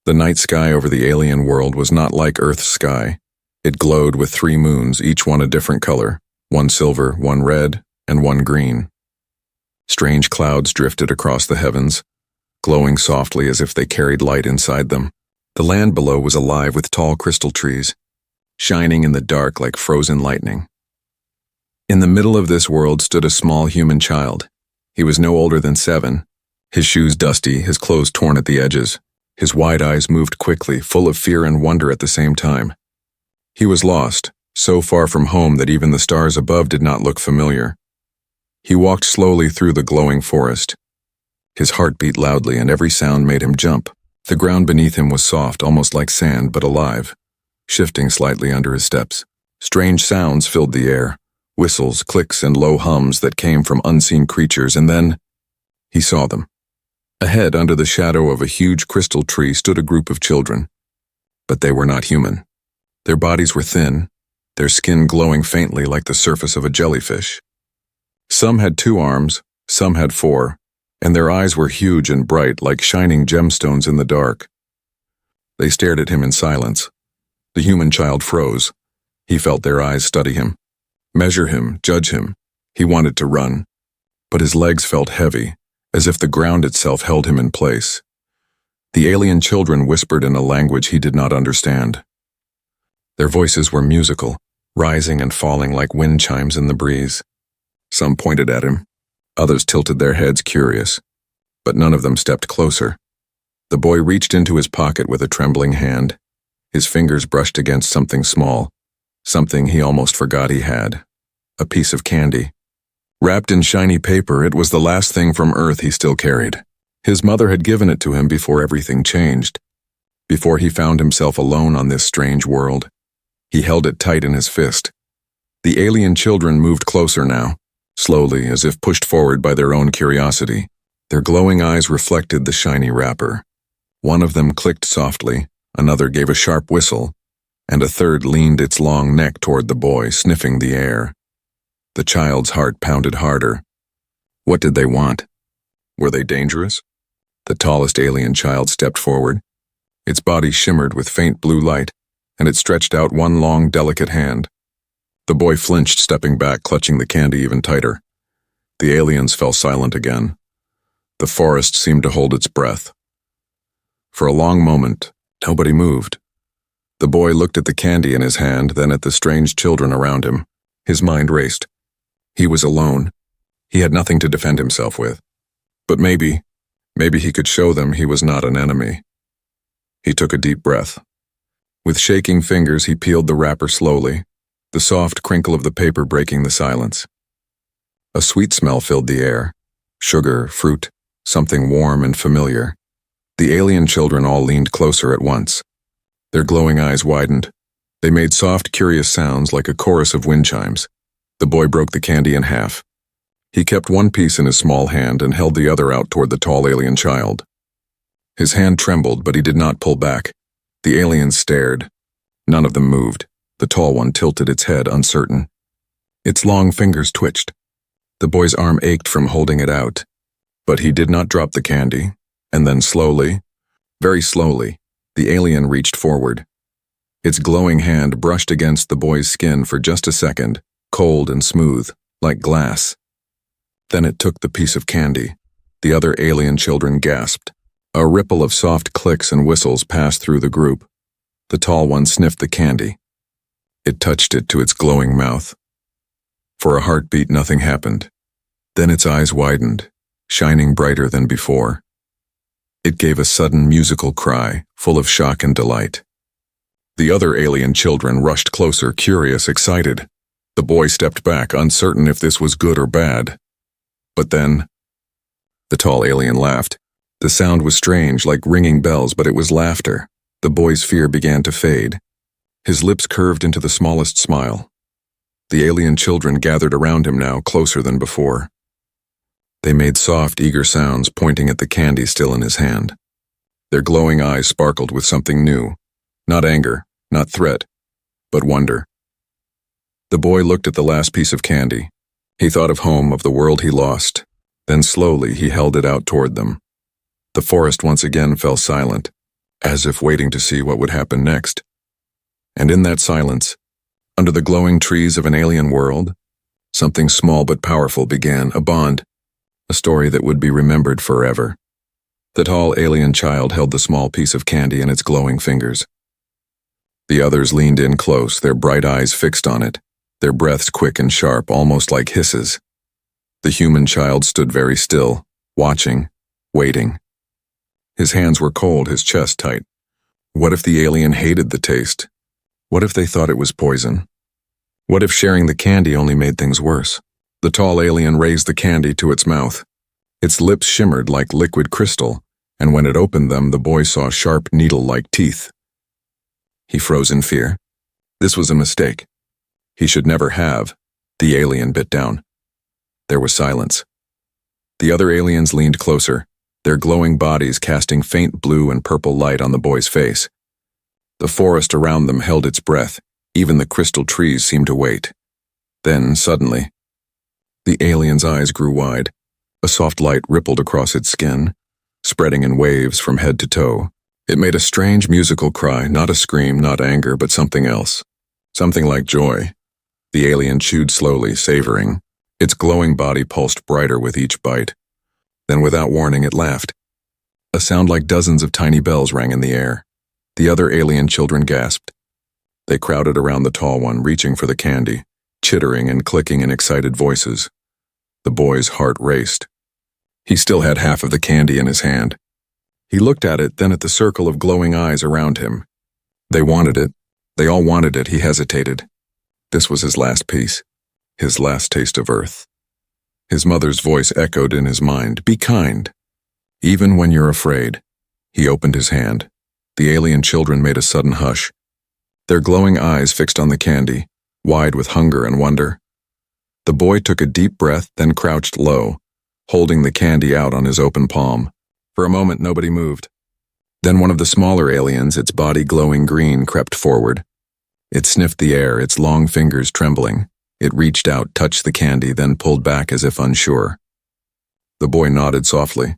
The night sky over the alien world was not like Earth's sky. It glowed with 3 moons, each one a different color, one silver, one red, and one green. Strange clouds drifted across the heavens, glowing softly as if they carried light inside them. The land below was alive with tall crystal trees, shining in the dark like frozen lightning. In the middle of this world stood a small human child. He was no older than 7, his shoes dusty, his clothes torn at the edges. His wide eyes moved quickly, full of fear and wonder at the same time. He was lost, so far from home that even the stars above did not look familiar. He walked slowly through the glowing forest. His heart beat loudly and every sound made him jump. The ground beneath him was soft, almost like sand, but alive, shifting slightly under his steps. Strange sounds filled the air, whistles, clicks, and low hums that came from unseen creatures, and then he saw them. Ahead, under the shadow of a huge crystal tree, stood a group of children. But they were not human. Their bodies were thin, their skin glowing faintly like the surface of a jellyfish. Some had 2 arms, some had 4, and their eyes were huge and bright like shining gemstones in the dark. They stared at him in silence. The human child froze. He felt their eyes study him, measure him, judge him. He wanted to run, but his legs felt heavy, as if the ground itself held him in place. The alien children whispered in a language he did not understand. Their voices were musical, rising and falling like wind chimes in the breeze. Some pointed at him, others tilted their heads curious, but none of them stepped closer. The boy reached into his pocket with a trembling hand. His fingers brushed against something small, something he almost forgot he had, a piece of candy. Wrapped in shiny paper, it was the last thing from Earth he still carried. His mother had given it to him before everything changed, before he found himself alone on this strange world. He held it tight in his fist. The alien children moved closer now, slowly, as if pushed forward by their own curiosity. Their glowing eyes reflected the shiny wrapper. One of them clicked softly, another gave a sharp whistle, and a third leaned its long neck toward the boy, sniffing the air. The child's heart pounded harder. What did they want? Were they dangerous? The tallest alien child stepped forward. Its body shimmered with faint blue light, and it stretched out one long, delicate hand. The boy flinched, stepping back, clutching the candy even tighter. The aliens fell silent again. The forest seemed to hold its breath. For a long moment, nobody moved. The boy looked at the candy in his hand, then at the strange children around him. His mind raced. He was alone. He had nothing to defend himself with. But maybe he could show them he was not an enemy. He took a deep breath. With shaking fingers, he peeled the wrapper slowly, the soft crinkle of the paper breaking the silence. A sweet smell filled the air. Sugar, fruit, something warm and familiar. The alien children all leaned closer at once. Their glowing eyes widened. They made soft, curious sounds like a chorus of wind chimes. The boy broke the candy in half. He kept one piece in his small hand and held the other out toward the tall alien child. His hand trembled, but he did not pull back. The aliens stared. None of them moved. The tall one tilted its head, uncertain. Its long fingers twitched. The boy's arm ached from holding it out. But he did not drop the candy, and then slowly, very slowly, the alien reached forward. Its glowing hand brushed against the boy's skin for just a second, cold and smooth, like glass. Then it took the piece of candy. The other alien children gasped. A ripple of soft clicks and whistles passed through the group. The tall one sniffed the candy. It touched it to its glowing mouth. For a heartbeat, nothing happened. Then its eyes widened, shining brighter than before. It gave a sudden musical cry, full of shock and delight. The other alien children rushed closer, curious, excited. The boy stepped back, uncertain if this was good or bad. But then, the tall alien laughed. The sound was strange, like ringing bells, but it was laughter. The boy's fear began to fade. His lips curved into the smallest smile. The alien children gathered around him now, closer than before. They made soft, eager sounds, pointing at the candy still in his hand. Their glowing eyes sparkled with something new. Not anger, not threat, but wonder. The boy looked at the last piece of candy. He thought of home, of the world he lost. Then slowly he held it out toward them. The forest once again fell silent. as if waiting to see what would happen next. And in that silence, under the glowing trees of an alien world, something small but powerful began, a bond, a story that would be remembered forever. The tall alien child held the small piece of candy in its glowing fingers. The others leaned in close, their bright eyes fixed on it, their breaths quick and sharp, almost like hisses. The human child stood very still, watching, waiting. His hands were cold, his chest tight. What if the alien hated the taste? What if they thought it was poison? What if sharing the candy only made things worse? The tall alien raised the candy to its mouth. Its lips shimmered like liquid crystal, and when it opened them, the boy saw sharp needle-like teeth. He froze in fear. This was a mistake. He should never have. The alien bit down. There was silence. The other aliens leaned closer, their glowing bodies casting faint blue and purple light on the boy's face. The forest around them held its breath, even the crystal trees seemed to wait. Then, suddenly, the alien's eyes grew wide. A soft light rippled across its skin, spreading in waves from head to toe. It made a strange musical cry, not a scream, not anger, but something else. Something like joy. The alien chewed slowly, savoring. Its glowing body pulsed brighter with each bite. Then, without warning, it laughed. A sound like dozens of tiny bells rang in the air. The other alien children gasped. They crowded around the tall one, reaching for the candy, chittering and clicking in excited voices. The boy's heart raced. He still had half of the candy in his hand. He looked at it, then at the circle of glowing eyes around him. They wanted it. They all wanted it. He hesitated. This was his last piece, his last taste of Earth. His mother's voice echoed in his mind, "Be kind. Even when you're afraid." He opened his hand. The alien children made a sudden hush, their glowing eyes fixed on the candy, wide with hunger and wonder. The boy took a deep breath, then crouched low, holding the candy out on his open palm. For a moment, nobody moved. Then one of the smaller aliens, its body glowing green, crept forward. It sniffed the air, its long fingers trembling. It reached out, touched the candy, then pulled back as if unsure. The boy nodded softly.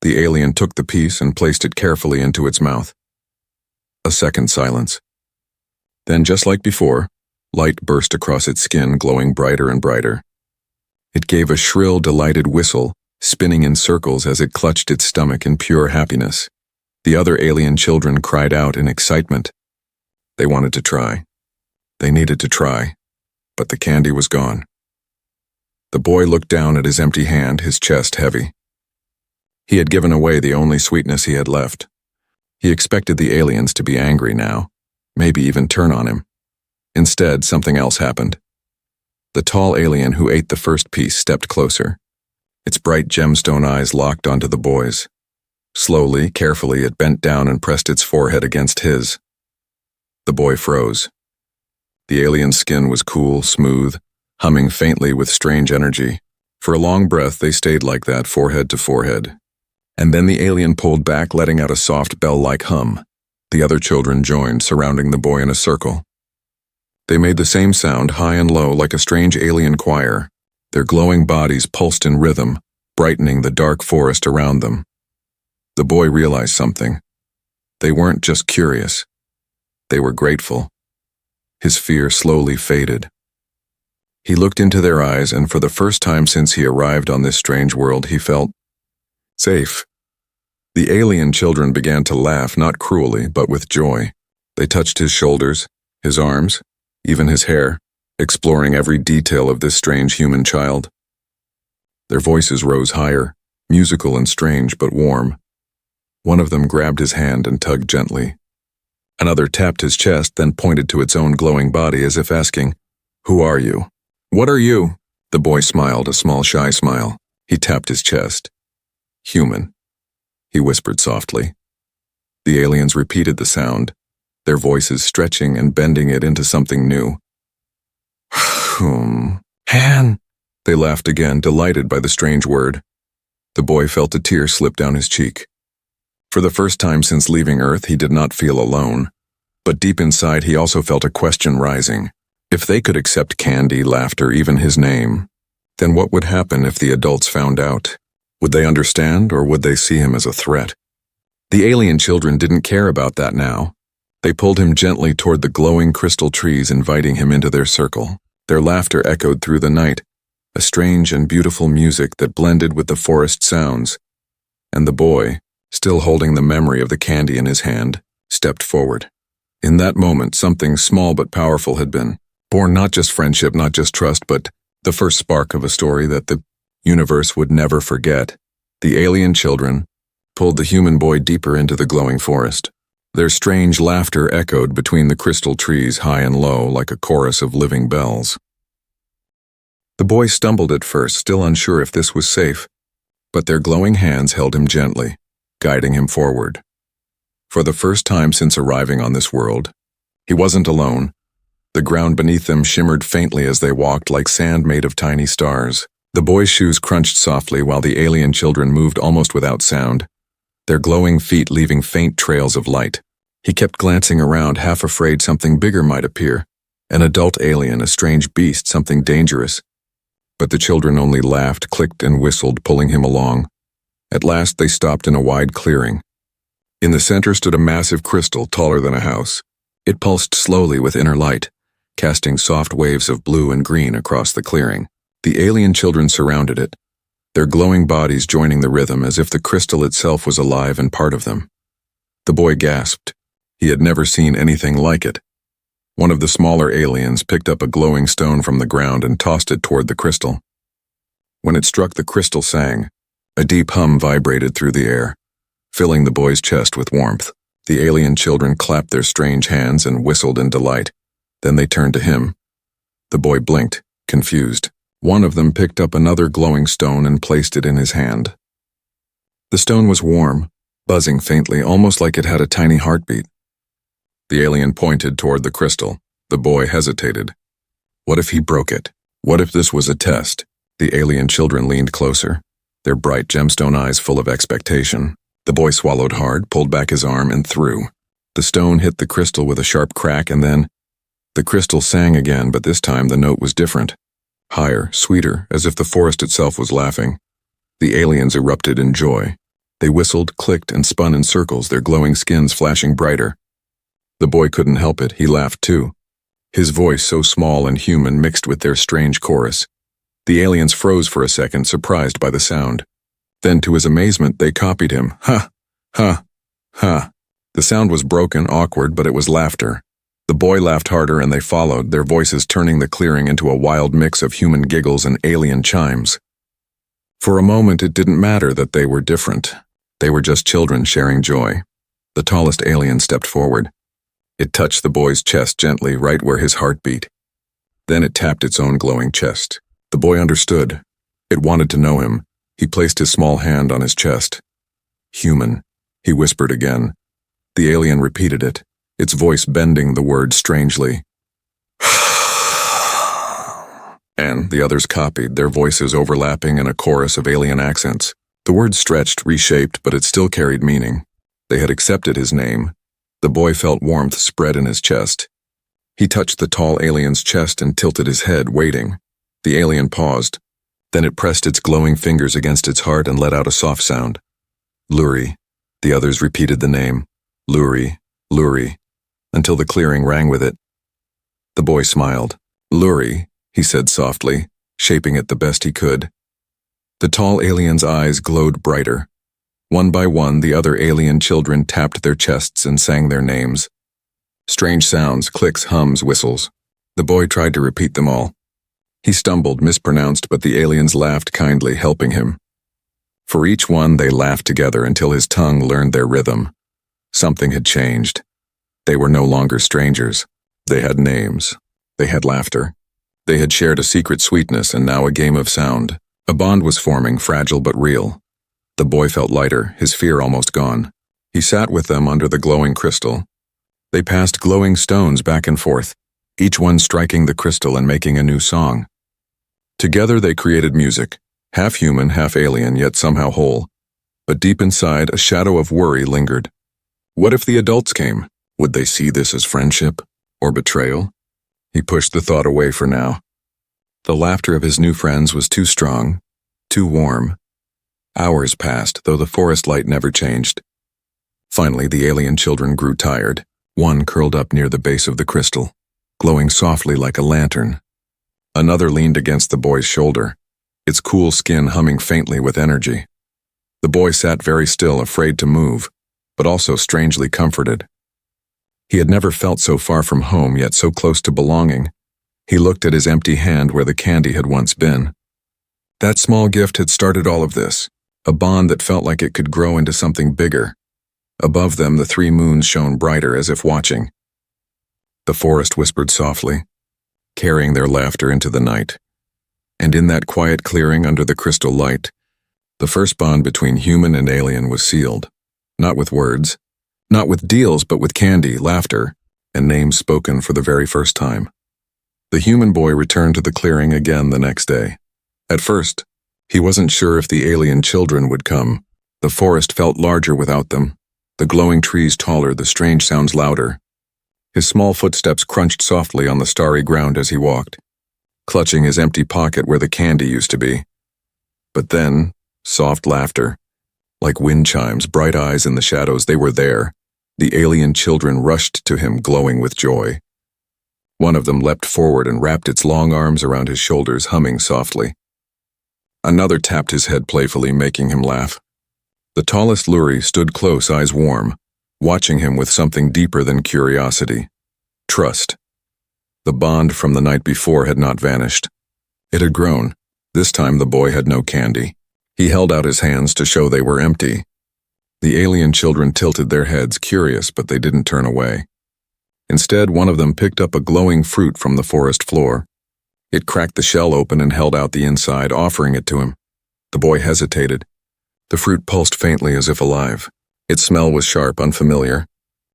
The alien took the piece and placed it carefully into its mouth. A second silence. Then, just like before, light burst across its skin, glowing brighter and brighter. It gave a shrill, delighted whistle, spinning in circles as it clutched its stomach in pure happiness. The other alien children cried out in excitement. They wanted to try. They needed to try, but the candy was gone. The boy looked down at his empty hand, his chest heavy. He had given away the only sweetness he had left. He expected the aliens to be angry now, maybe even turn on him. Instead, something else happened. The tall alien who ate the first piece stepped closer. Its bright gemstone eyes locked onto the boy's. Slowly, carefully, it bent down and pressed its forehead against his. The boy froze. The alien's skin was cool, smooth, humming faintly with strange energy. For a long breath, they stayed like that, forehead to forehead. And then the alien pulled back, letting out a soft bell-like hum. The other children joined, surrounding the boy in a circle. They made the same sound, high and low, like a strange alien choir. Their glowing bodies pulsed in rhythm, brightening the dark forest around them. The boy realized something. They weren't just curious. They were grateful. His fear slowly faded. He looked into their eyes, and for the first time since he arrived on this strange world, he felt safe. The alien children began to laugh, not cruelly, but with joy. They touched his shoulders, his arms, even his hair, exploring every detail of this strange human child. Their voices rose higher, musical and strange, but warm. One of them grabbed his hand and tugged gently. Another tapped his chest, then pointed to its own glowing body as if asking, "Who are you?" "What are you?" The boy smiled, a small shy smile. He tapped his chest. "Human," he whispered softly. The aliens repeated the sound, their voices stretching and bending it into something new. Han! They laughed again, delighted by the strange word. The boy felt a tear slip down his cheek. For the first time since leaving Earth, he did not feel alone. But deep inside, he also felt a question rising. If they could accept candy, laughter, even his name, then what would happen if the adults found out? Would they understand, or would they see him as a threat? The alien children didn't care about that now. They pulled him gently toward the glowing crystal trees, inviting him into their circle. Their laughter echoed through the night, a strange and beautiful music that blended with the forest sounds. And the boy, still holding the memory of the candy in his hand, stepped forward. In that moment, something small but powerful had been born, not just friendship, not just trust, but the first spark of a story that the universe would never forget. The alien children pulled the human boy deeper into the glowing forest. Their strange laughter echoed between the crystal trees, high and low, like a chorus of living bells. The boy stumbled at first, still unsure if this was safe, but their glowing hands held him gently, guiding him forward. For the first time since arriving on this world, he wasn't alone. The ground beneath them shimmered faintly as they walked, like sand made of tiny stars. The boy's shoes crunched softly while the alien children moved almost without sound, their glowing feet leaving faint trails of light. He kept glancing around, half afraid something bigger might appear, an adult alien, a strange beast, something dangerous. But the children only laughed, clicked, and whistled, pulling him along. At last they stopped in a wide clearing. In the center stood a massive crystal taller than a house. It pulsed slowly with inner light, casting soft waves of blue and green across the clearing. The alien children surrounded it, their glowing bodies joining the rhythm as if the crystal itself was alive and part of them. The boy gasped. He had never seen anything like it. One of the smaller aliens picked up a glowing stone from the ground and tossed it toward the crystal. When it struck, the crystal sang. A deep hum vibrated through the air, filling the boy's chest with warmth. The alien children clapped their strange hands and whistled in delight. Then they turned to him. The boy blinked, confused. One of them picked up another glowing stone and placed it in his hand. The stone was warm, buzzing faintly, almost like it had a tiny heartbeat. The alien pointed toward the crystal. The boy hesitated. What if he broke it? What if this was a test? The alien children leaned closer, their bright gemstone eyes full of expectation. The boy swallowed hard, pulled back his arm, and threw. The stone hit the crystal with a sharp crack, and then the crystal sang again, but this time the note was different. Higher, sweeter, as if the forest itself was laughing. The aliens erupted in joy. They whistled, clicked, and spun in circles, their glowing skins flashing brighter. The boy couldn't help it, he laughed too. His voice, so small and human, mixed with their strange chorus. The aliens froze for a second, surprised by the sound. Then, to his amazement, they copied him. Ha! Ha! Ha! The sound was broken, awkward, but it was laughter. The boy laughed harder and they followed, their voices turning the clearing into a wild mix of human giggles and alien chimes. For a moment it didn't matter that they were different. They were just children sharing joy. The tallest alien stepped forward. It touched the boy's chest gently, right where his heart beat. Then it tapped its own glowing chest. The boy understood. It wanted to know him. He placed his small hand on his chest. Human, he whispered again. The alien repeated it, its voice bending the word strangely. And the others copied, their voices overlapping in a chorus of alien accents. The word stretched, reshaped, but it still carried meaning. They had accepted his name. The boy felt warmth spread in his chest. He touched the tall alien's chest and tilted his head, waiting. The alien paused. Then it pressed its glowing fingers against its heart and let out a soft sound. Luri. The others repeated the name. Luri, Luri, until the clearing rang with it. The boy smiled. Luri, he said softly, shaping it the best he could. The tall alien's eyes glowed brighter. One by one, the other alien children tapped their chests and sang their names. Strange sounds, clicks, hums, whistles. The boy tried to repeat them all. He stumbled, mispronounced, but the aliens laughed kindly, helping him. For each one, they laughed together until his tongue learned their rhythm. Something had changed. They were no longer strangers. They had names. They had laughter. They had shared a secret sweetness and now a game of sound. A bond was forming, fragile but real. The boy felt lighter, his fear almost gone. He sat with them under the glowing crystal. They passed glowing stones back and forth, each one striking the crystal and making a new song. Together they created music, half human, half alien, yet somehow whole. But deep inside, a shadow of worry lingered. What if the adults came? Would they see this as friendship or betrayal? He pushed the thought away for now. The laughter of his new friends was too strong, too warm. Hours passed, though the forest light never changed. Finally, the alien children grew tired. One curled up near the base of the crystal, glowing softly like a lantern. Another leaned against the boy's shoulder, its cool skin humming faintly with energy. The boy sat very still, afraid to move, but also strangely comforted. He had never felt so far from home, yet so close to belonging. He looked at his empty hand where the candy had once been. That small gift had started all of this, a bond that felt like it could grow into something bigger. Above them, the three moons shone brighter as if watching. The forest whispered softly, carrying their laughter into the night. And in that quiet clearing under the crystal light, the first bond between human and alien was sealed, not with words, not with deals, but with candy, laughter, and names spoken for the very first time. The human boy returned to the clearing again the next day. At first, he wasn't sure if the alien children would come. The forest felt larger without them, the glowing trees taller, the strange sounds louder. His small footsteps crunched softly on the starry ground as he walked, clutching his empty pocket where the candy used to be. But then, soft laughter, like wind chimes, bright eyes in the shadows, they were there. The alien children rushed to him, glowing with joy. One of them leapt forward and wrapped its long arms around his shoulders, humming softly. Another tapped his head playfully, making him laugh. The tallest Luri stood close, eyes warm, watching him with something deeper than curiosity. Trust. The bond from the night before had not vanished. It had grown. This time the boy had no candy. He held out his hands to show they were empty. The alien children tilted their heads, curious, but they didn't turn away. Instead, one of them picked up a glowing fruit from the forest floor. It cracked the shell open and held out the inside, offering it to him. The boy hesitated. The fruit pulsed faintly as if alive. Its smell was sharp, unfamiliar.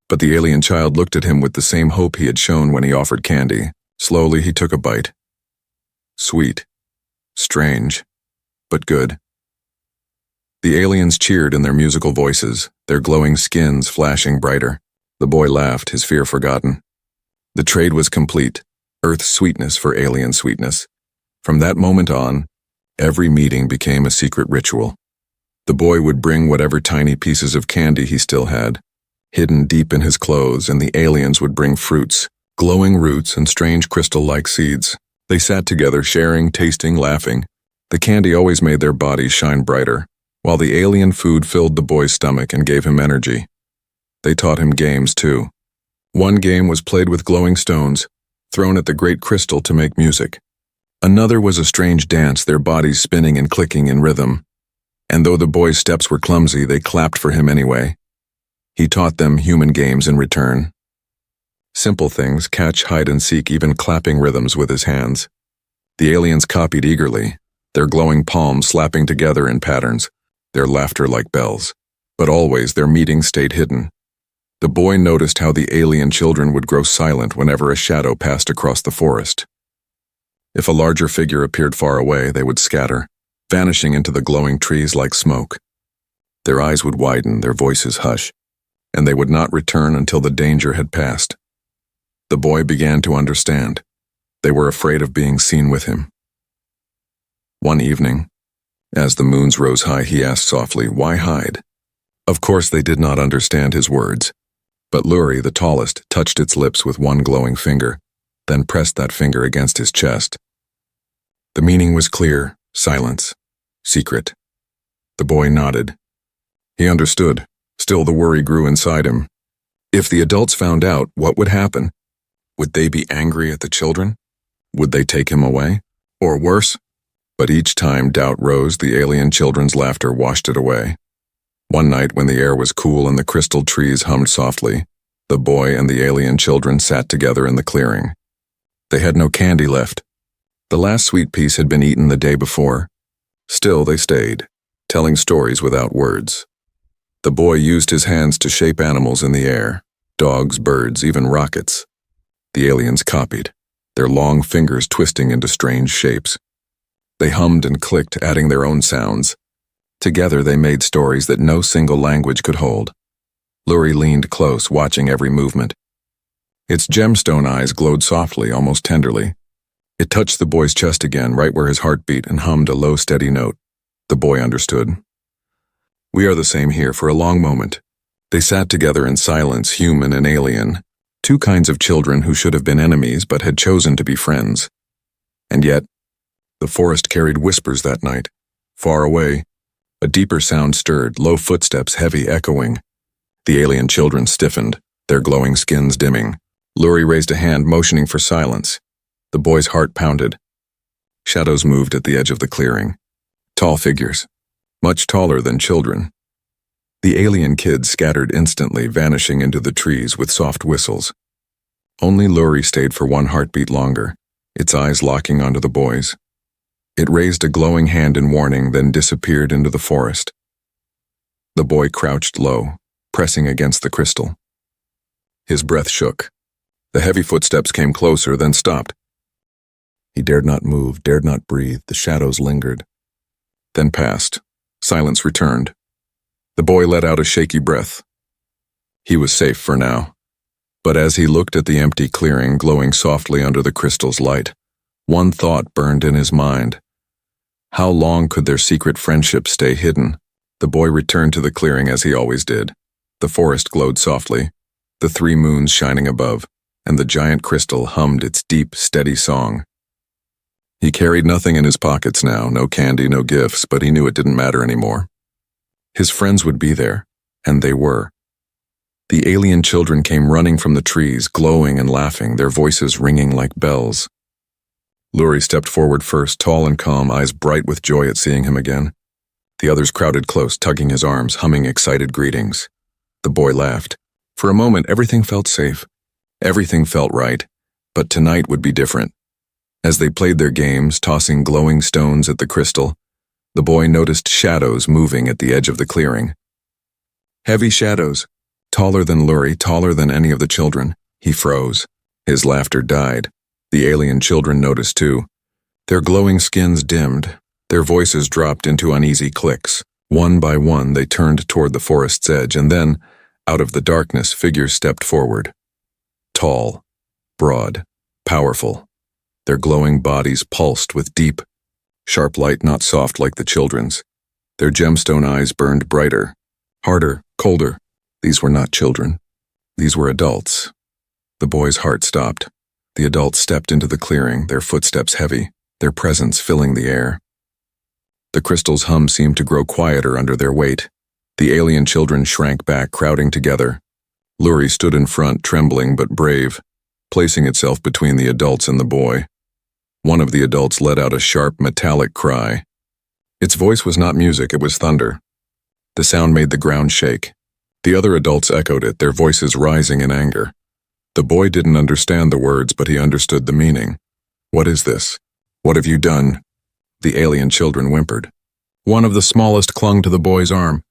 But the alien child looked at him with the same hope he had shown when he offered candy. Slowly, he took a bite. Sweet. Strange. But good. The aliens cheered in their musical voices, their glowing skins flashing brighter. The boy laughed, his fear forgotten. The trade was complete. Earth's sweetness for alien sweetness. From that moment on, every meeting became a secret ritual. The boy would bring whatever tiny pieces of candy he still had, hidden deep in his clothes, and the aliens would bring fruits, glowing roots and strange crystal-like seeds. They sat together, sharing, tasting, laughing. The candy always made their bodies shine brighter, while the alien food filled the boy's stomach and gave him energy. They taught him games, too. One game was played with glowing stones, thrown at the great crystal to make music. Another was a strange dance, their bodies spinning and clicking in rhythm. And though the boy's steps were clumsy, they clapped for him anyway. He taught them human games in return. Simple things, catch, hide and seek, even clapping rhythms with his hands. The aliens copied eagerly, their glowing palms slapping together in patterns, their laughter like bells. But always their meetings stayed hidden. The boy noticed how the alien children would grow silent whenever a shadow passed across the forest. If a larger figure appeared far away, they would scatter, vanishing into the glowing trees like smoke. Their eyes would widen, their voices hush, and they would not return until the danger had passed. The boy began to understand. They were afraid of being seen with him. One evening, as the moons rose high, he asked softly, "Why hide?" Of course they did not understand his words, but Luri, the tallest, touched its lips with one glowing finger, then pressed that finger against his chest. The meaning was clear: silence, secret. The boy nodded. He understood. Still, the worry grew inside him. If the adults found out, what would happen? Would they be angry at the children? Would they take him away? Or worse? But each time doubt rose, the alien children's laughter washed it away. One night, when the air was cool and the crystal trees hummed softly, the boy and the alien children sat together in the clearing. They had no candy left. The last sweet piece had been eaten the day before. Still, they stayed, telling stories without words. The boy used his hands to shape animals in the air, dogs, birds, even rockets. The aliens copied, their long fingers twisting into strange shapes. They hummed and clicked, adding their own sounds. Together they made stories that no single language could hold. Luri leaned close, watching every movement. Its gemstone eyes glowed softly, almost tenderly. It touched the boy's chest again, right where his heart beat, and hummed a low, steady note. The boy understood. "We are the same here." For a long moment, They sat together in silence, human and alien, two kinds of children who should have been enemies but had chosen to be friends. And yet, the forest carried whispers that night. Far away, a deeper sound stirred, low footsteps heavy echoing. The alien children stiffened, their glowing skins dimming. Lurie raised a hand, motioning for silence. The boy's heart pounded. Shadows moved at the edge of the clearing. Tall figures, much taller than children. The alien kids scattered instantly, vanishing into the trees with soft whistles. Only Lurie stayed for one heartbeat longer, its eyes locking onto the boy's. It raised a glowing hand in warning, then disappeared into the forest. The boy crouched low, pressing against the crystal. His breath shook. The heavy footsteps came closer, then stopped. He dared not move, dared not breathe. The shadows lingered. Then passed. Silence returned. The boy let out a shaky breath. He was safe for now. But as he looked at the empty clearing glowing softly under the crystal's light, one thought burned in his mind. How long could their secret friendship stay hidden? The boy returned to the clearing as he always did. The forest glowed softly, the 3 moons shining above, and the giant crystal hummed its deep, steady song. He carried nothing in his pockets now, no candy, no gifts, but he knew it didn't matter anymore. His friends would be there, and they were. The alien children came running from the trees, glowing and laughing, their voices ringing like bells. Lurie stepped forward first, tall and calm, eyes bright with joy at seeing him again. The others crowded close, tugging his arms, humming excited greetings. The boy laughed. For a moment, everything felt safe. Everything felt right, but tonight would be different. As they played their games, tossing glowing stones at the crystal, the boy noticed shadows moving at the edge of the clearing. Heavy shadows, taller than Lurie, taller than any of the children. He froze. His laughter died. The alien children noticed too. Their glowing skins dimmed. Their voices dropped into uneasy clicks. One by one, they turned toward the forest's edge, and then, out of the darkness, figures stepped forward. Tall, broad, powerful. Their glowing bodies pulsed with deep, sharp light, not soft like the children's. Their gemstone eyes burned brighter, harder, colder. These were not children. These were adults. The boy's heart stopped. The adults stepped into the clearing, their footsteps heavy, their presence filling the air. The crystal's hum seemed to grow quieter under their weight. The alien children shrank back, crowding together. Lurie stood in front, trembling but brave, placing itself between the adults and the boy. One of the adults let out a sharp, metallic cry. Its voice was not music, it was thunder. The sound made the ground shake. The other adults echoed it, their voices rising in anger. The boy didn't understand the words, but he understood the meaning. What is this? What have you done? The alien children whimpered. One of the smallest clung to the boy's arm.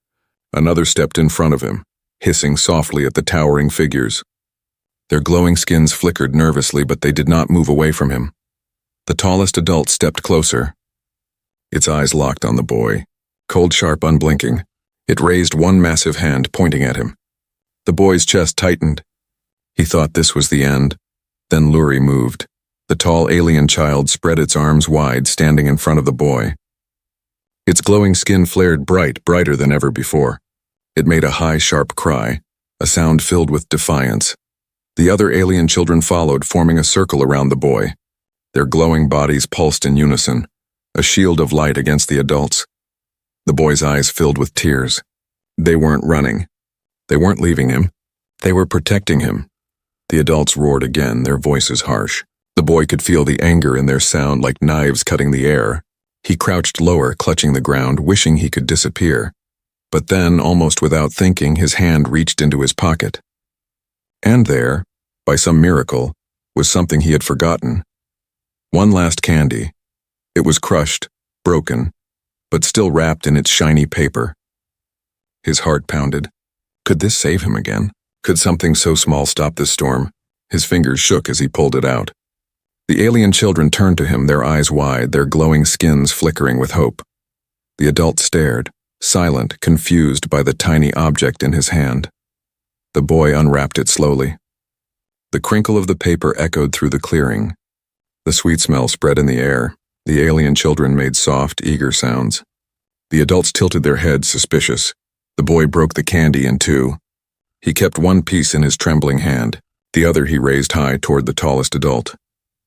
Another stepped in front of him, hissing softly at the towering figures. Their glowing skins flickered nervously, but they did not move away from him. The tallest adult stepped closer. Its eyes locked on the boy, cold, sharp, unblinking. It raised one massive hand, pointing at him. The boy's chest tightened. He thought this was the end. Then Lurie moved. The tall alien child spread its arms wide, standing in front of the boy. Its glowing skin flared brighter than ever before. It made a high, sharp cry, a sound filled with defiance. The other alien children followed, forming a circle around the boy. Their glowing bodies pulsed in unison, a shield of light against the adults. The boy's eyes filled with tears. They weren't running. They weren't leaving him. They were protecting him. The adults roared again, their voices harsh. The boy could feel the anger in their sound like knives cutting the air. He crouched lower, clutching the ground, wishing he could disappear. But then, almost without thinking, his hand reached into his pocket. And there, by some miracle, was something he had forgotten. One last candy. It was crushed, broken, but still wrapped in its shiny paper. His heart pounded. Could this save him again? Could something so small stop this storm? His fingers shook as he pulled it out. The alien children turned to him, their eyes wide, their glowing skins flickering with hope. The adult stared, silent, confused by the tiny object in his hand. The boy unwrapped it slowly. The crinkle of the paper echoed through the clearing. The sweet smell spread in the air. The alien children made soft, eager sounds. The adults tilted their heads, suspicious. The boy broke the candy in two. He kept one piece in his trembling hand. The other he raised high toward the tallest adult.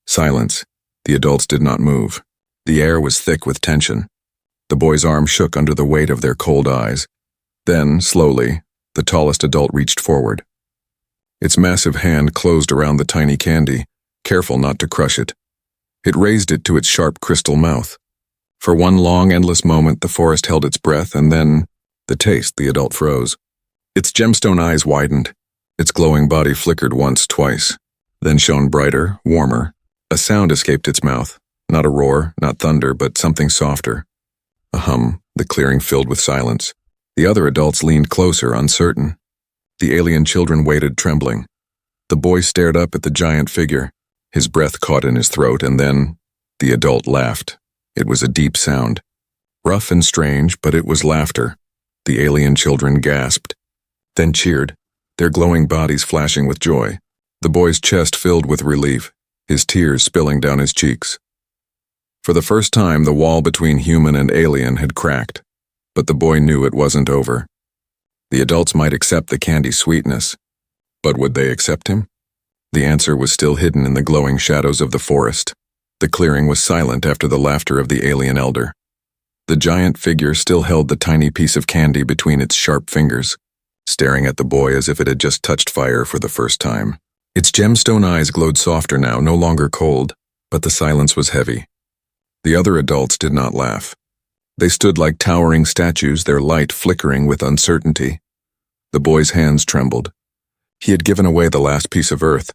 Silence. The adults did not move. The air was thick with tension. The boy's arm shook under the weight of their cold eyes. Then, slowly, the tallest adult reached forward. Its massive hand closed around the tiny candy, careful not to crush it. It raised it to its sharp crystal mouth. For one long, endless moment, the forest held its breath, and then, the adult froze. Its gemstone eyes widened. Its glowing body flickered once, twice, then shone brighter, warmer. A sound escaped its mouth. Not a roar, not thunder, but something softer. A hum, the clearing filled with silence. The other adults leaned closer, uncertain. The alien children waited, trembling. The boy stared up at the giant figure. His breath caught in his throat, and then the adult laughed. It was a deep sound. Rough and strange, but it was laughter. The alien children gasped, then cheered, their glowing bodies flashing with joy. The boy's chest filled with relief, his tears spilling down his cheeks. For the first time, the wall between human and alien had cracked, but the boy knew it wasn't over. The adults might accept the candy's sweetness, but would they accept him? The answer was still hidden in the glowing shadows of the forest. The clearing was silent after the laughter of the alien elder. The giant figure still held the tiny piece of candy between its sharp fingers, staring at the boy as if it had just touched fire for the first time. Its gemstone eyes glowed softer now, no longer cold, but the silence was heavy. The other adults did not laugh. They stood like towering statues, their light flickering with uncertainty. The boy's hands trembled. He had given away the last piece of earth.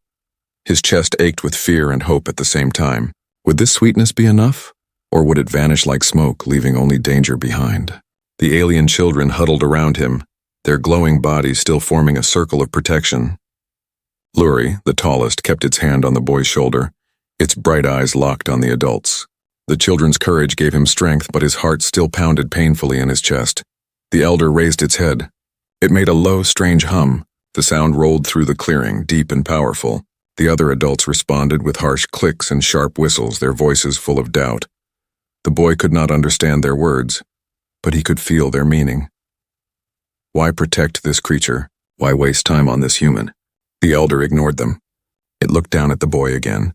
His chest ached with fear and hope at the same time. Would this sweetness be enough? Or would it vanish like smoke, leaving only danger behind? The alien children huddled around him, their glowing bodies still forming a circle of protection. Luri, the tallest, kept its hand on the boy's shoulder, its bright eyes locked on the adults. The children's courage gave him strength, but his heart still pounded painfully in his chest. The elder raised its head. It made a low, strange hum. The sound rolled through the clearing, deep and powerful. The other adults responded with harsh clicks and sharp whistles, their voices full of doubt. The boy could not understand their words, but he could feel their meaning. Why protect this creature? Why waste time on this human? The elder ignored them. It looked down at the boy again.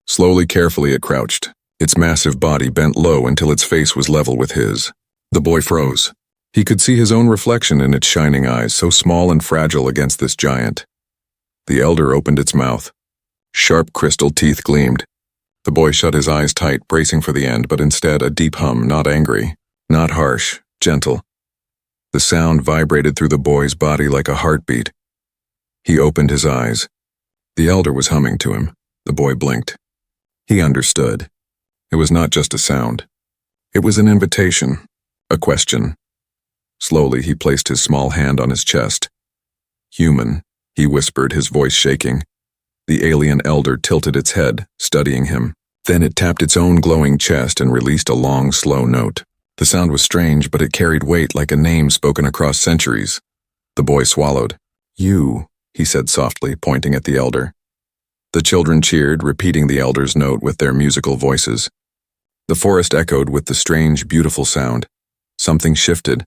Slowly, carefully, it crouched. Its massive body bent low until its face was level with his. The boy froze. He could see his own reflection in its shining eyes, so small and fragile against this giant. The elder opened its mouth. Sharp crystal teeth gleamed. The boy shut his eyes tight, bracing for the end, but instead a deep hum, not angry, not harsh, gentle. The sound vibrated through the boy's body like a heartbeat. He opened his eyes. The elder was humming to him. The boy blinked. He understood. It was not just a sound. It was an invitation, a question. Slowly, he placed his small hand on his chest. Human, he whispered, his voice shaking. The alien elder tilted its head, studying him. Then it tapped its own glowing chest and released a long, slow note. The sound was strange, but it carried weight like a name spoken across centuries. The boy swallowed. You, he said softly, pointing at the elder. The children cheered, repeating the elder's note with their musical voices. The forest echoed with the strange, beautiful sound. Something shifted.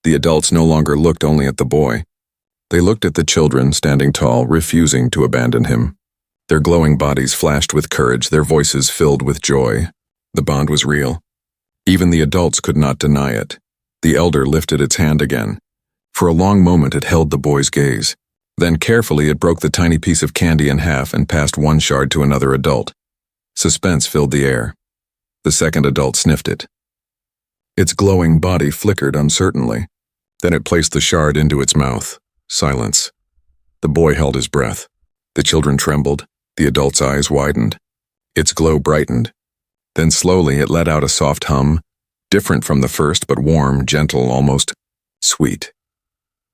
The adults no longer looked only at the boy. They looked at the children standing tall, refusing to abandon him. Their glowing bodies flashed with courage, their voices filled with joy. The bond was real. Even the adults could not deny it. The elder lifted its hand again. For a long moment it held the boy's gaze. Then carefully it broke the tiny piece of candy in half and passed one shard to another adult. Suspense filled the air. The second adult sniffed it. Its glowing body flickered uncertainly. Then it placed the shard into its mouth. Silence. The boy held his breath. The children trembled. The adult's eyes widened. Its glow brightened. Then slowly it let out a soft hum, different from the first but warm, gentle, almost sweet.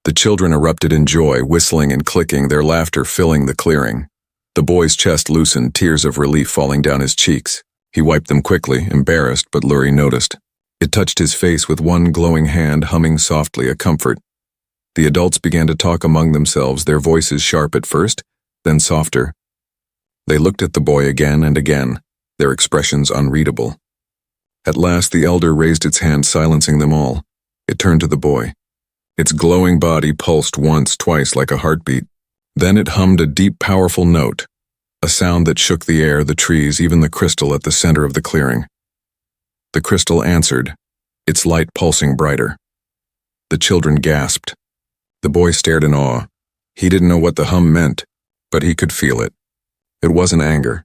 The children erupted in joy, whistling and clicking, their laughter filling the clearing. The boy's chest loosened, tears of relief falling down his cheeks. He wiped them quickly, embarrassed, but Luri noticed. It touched his face with one glowing hand, humming softly, a comfort. The adults began to talk among themselves, their voices sharp at first, then softer. They looked at the boy again and again, their expressions unreadable. At last the elder raised its hand, silencing them all. It turned to the boy. Its glowing body pulsed once, twice like a heartbeat. Then it hummed a deep, powerful note, a sound that shook the air, the trees, even the crystal at the center of the clearing. The crystal answered, its light pulsing brighter. The children gasped. The boy stared in awe. He didn't know what the hum meant, but he could feel it. It wasn't anger.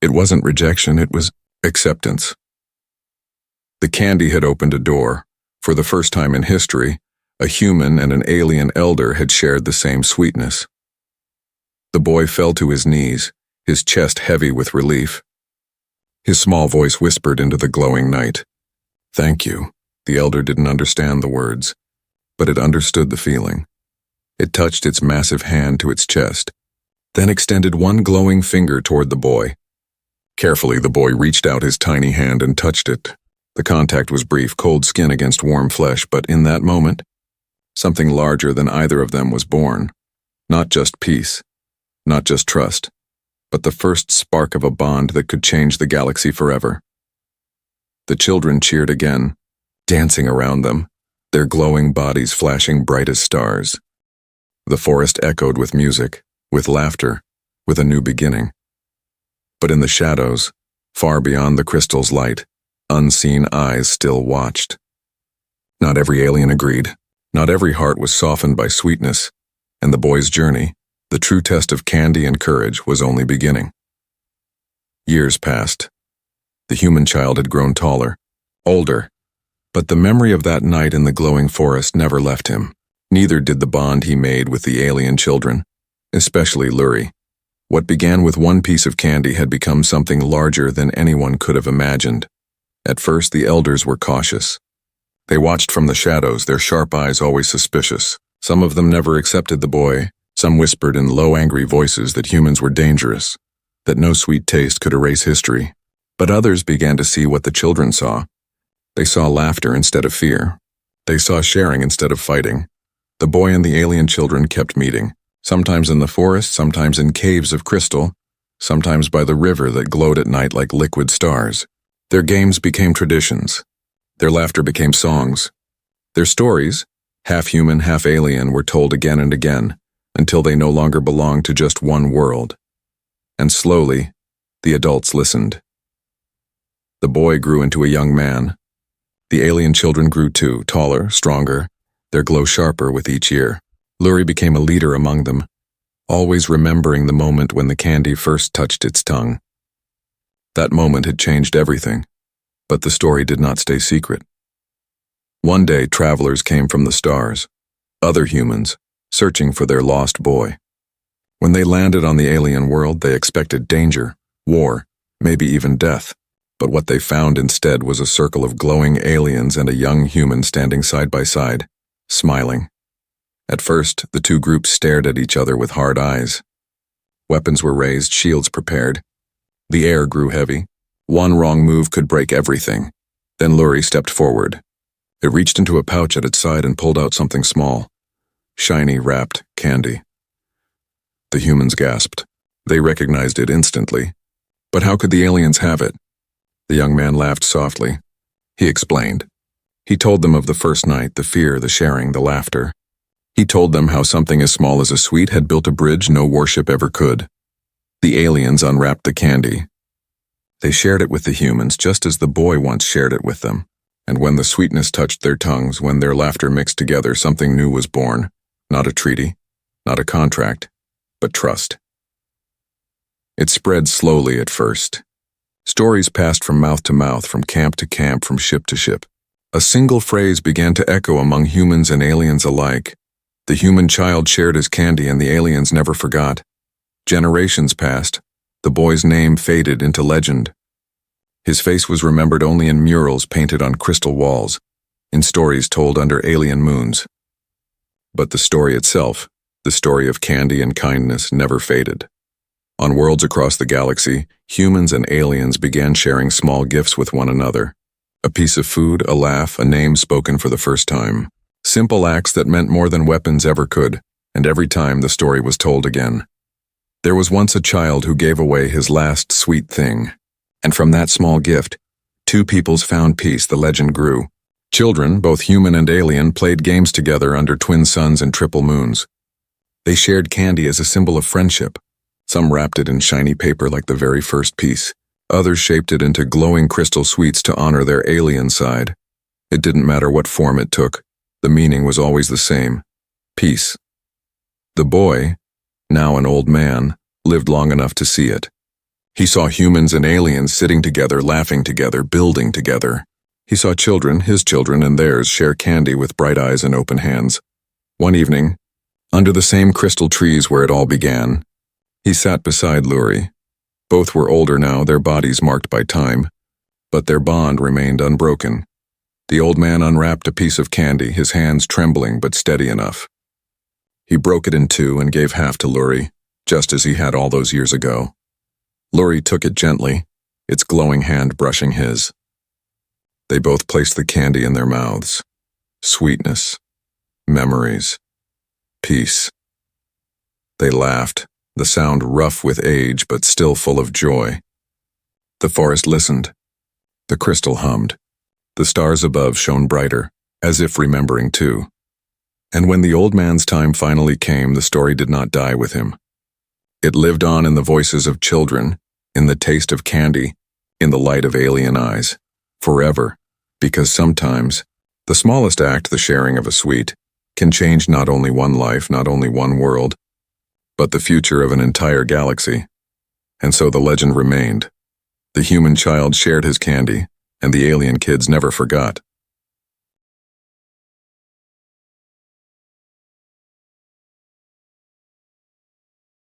It wasn't rejection. It was acceptance. The candy had opened a door. For the first time in history, a human and an alien elder had shared the same sweetness. The boy fell to his knees, his chest heavy with relief. His small voice whispered into the glowing night. "Thank you." The elder didn't understand the words, but it understood the feeling. It touched its massive hand to its chest, then extended one glowing finger toward the boy. Carefully, the boy reached out his tiny hand and touched it. The contact was brief, cold skin against warm flesh, but in that moment, something larger than either of them was born. Not just peace, not just trust, but the first spark of a bond that could change the galaxy forever. The children cheered again, dancing around them, their glowing bodies flashing bright as stars. The forest echoed with music, with laughter, with a new beginning. But in the shadows, far beyond the crystal's light, unseen eyes still watched. Not every alien agreed. Not every heart was softened by sweetness, and the boy's journey, the true test of candy and courage, was only beginning. Years passed. The human child had grown taller, older, but the memory of that night in the glowing forest never left him. Neither did the bond he made with the alien children, especially Lurie. What began with one piece of candy had become something larger than anyone could have imagined. At first, the elders were cautious. They watched from the shadows, their sharp eyes always suspicious. Some of them never accepted the boy. Some whispered in low, angry voices that humans were dangerous, that no sweet taste could erase history. But others began to see what the children saw. They saw laughter instead of fear. They saw sharing instead of fighting. The boy and the alien children kept meeting, sometimes in the forest, sometimes in caves of crystal, sometimes by the river that glowed at night like liquid stars. Their games became traditions. Their laughter became songs. Their stories, half human, half alien, were told again and again, until they no longer belonged to just one world. And slowly, the adults listened. The boy grew into a young man. The alien children grew too, taller, stronger, their glow sharper with each year. Lurie became a leader among them, always remembering the moment when the candy first touched its tongue. That moment had changed everything, but the story did not stay secret. One day, travelers came from the stars, other humans, searching for their lost boy. When they landed on the alien world, they expected danger, war, maybe even death. But what they found instead was a circle of glowing aliens and a young human standing side by side, smiling. At first, the two groups stared at each other with hard eyes. Weapons were raised, shields prepared. The air grew heavy. One wrong move could break everything. Then Lurie stepped forward. It reached into a pouch at its side and pulled out something small. Shiny, wrapped candy. The humans gasped. They recognized it instantly. But how could the aliens have it? The young man laughed softly. He explained. He told them of the first night, the fear, the sharing, the laughter. He told them how something as small as a sweet had built a bridge no warship ever could. The aliens unwrapped the candy. They shared it with the humans just as the boy once shared it with them. And when the sweetness touched their tongues, when their laughter mixed together, something new was born. Not a treaty, not a contract, but trust. It spread slowly at first. Stories passed from mouth to mouth, from camp to camp, from ship to ship. A single phrase began to echo among humans and aliens alike. The human child shared his candy and the aliens never forgot. Generations passed. The boy's name faded into legend. His face was remembered only in murals painted on crystal walls, in stories told under alien moons. But the story itself, the story of candy and kindness, never faded. On worlds across the galaxy, humans and aliens began sharing small gifts with one another. A piece of food, a laugh, a name spoken for the first time. Simple acts that meant more than weapons ever could, and every time the story was told again. There was once a child who gave away his last sweet thing, and from that small gift, two peoples found peace. The legend grew. Children, both human and alien, played games together under twin suns and triple moons. They shared candy as a symbol of friendship. Some wrapped it in shiny paper like the very first piece. Others shaped it into glowing crystal sweets to honor their alien side. It didn't matter what form it took. The meaning was always the same: peace. The boy, now an old man, lived long enough to see it. He saw humans and aliens sitting together, laughing together, building together. He saw children, his children and theirs, share candy with bright eyes and open hands. One evening, under the same crystal trees where it all began, he sat beside Luri. Both were older now, their bodies marked by time, but their bond remained unbroken. The old man unwrapped a piece of candy, his hands trembling but steady enough. He broke it in two and gave half to Luri, just as he had all those years ago. Luri took it gently, its glowing hand brushing his. They both placed the candy in their mouths. Sweetness, memories, peace. They laughed, the sound rough with age but still full of joy. The forest listened. The crystal hummed. The stars above shone brighter, as if remembering too. And when the old man's time finally came, the story did not die with him. It lived on in the voices of children, in the taste of candy, in the light of alien eyes, forever, because sometimes, the smallest act, the sharing of a sweet, can change not only one life, not only one world, but the future of an entire galaxy. And so the legend remained. The human child shared his candy, and the alien kids never forgot.